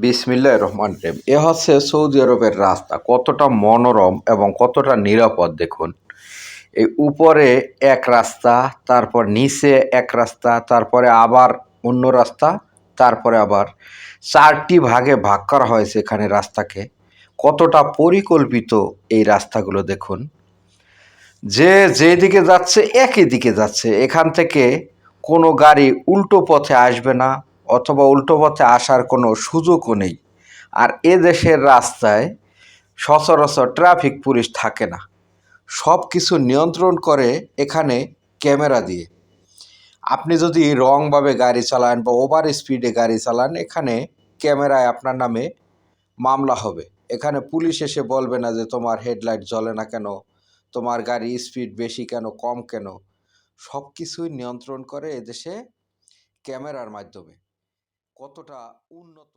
বিসমিল্লাহির রহমানির রহিম। এ হচ্ছে সৌদি আরবের রাস্তা। কতটা মনোরম এবং কতটা নিরাপদ দেখুন। এই উপরে এক রাস্তা, তারপর নিচে এক রাস্তা, তারপরে আবার অন্য রাস্তা, তারপরে আবার ৪ টি ভাগে ভাগ করা হয়েছে এখানে রাস্তাকে। কতটা পরিকল্পিত এই রাস্তাগুলো দেখুন। যে যেদিকে যাচ্ছে একই দিকে যাচ্ছে। এখান থেকে কোনো গাড়ি উল্টো পথে আসবে না অথবা উল্টো পথে আসার কোনো সুযোগও নেই। আর এ দেশের রাস্তায় সচরাচর ট্রাফিক পুলিশ থাকে না। সব কিছু নিয়ন্ত্রণ করে এখানে ক্যামেরা দিয়ে। আপনি যদি রংভাবে গাড়ি চালান বা ওভার স্পিডে গাড়ি চালান, এখানে ক্যামেরায় আপনার নামে মামলা হবে। এখানে পুলিশ এসে বলবে না যে তোমার হেডলাইট জ্বলে না কেন, তোমার গাড়ি স্পিড বেশি কেন, কম কেন। সব কিছুই নিয়ন্ত্রণ করে এদেশে ক্যামেরার মাধ্যমে। কতটা উন্নত!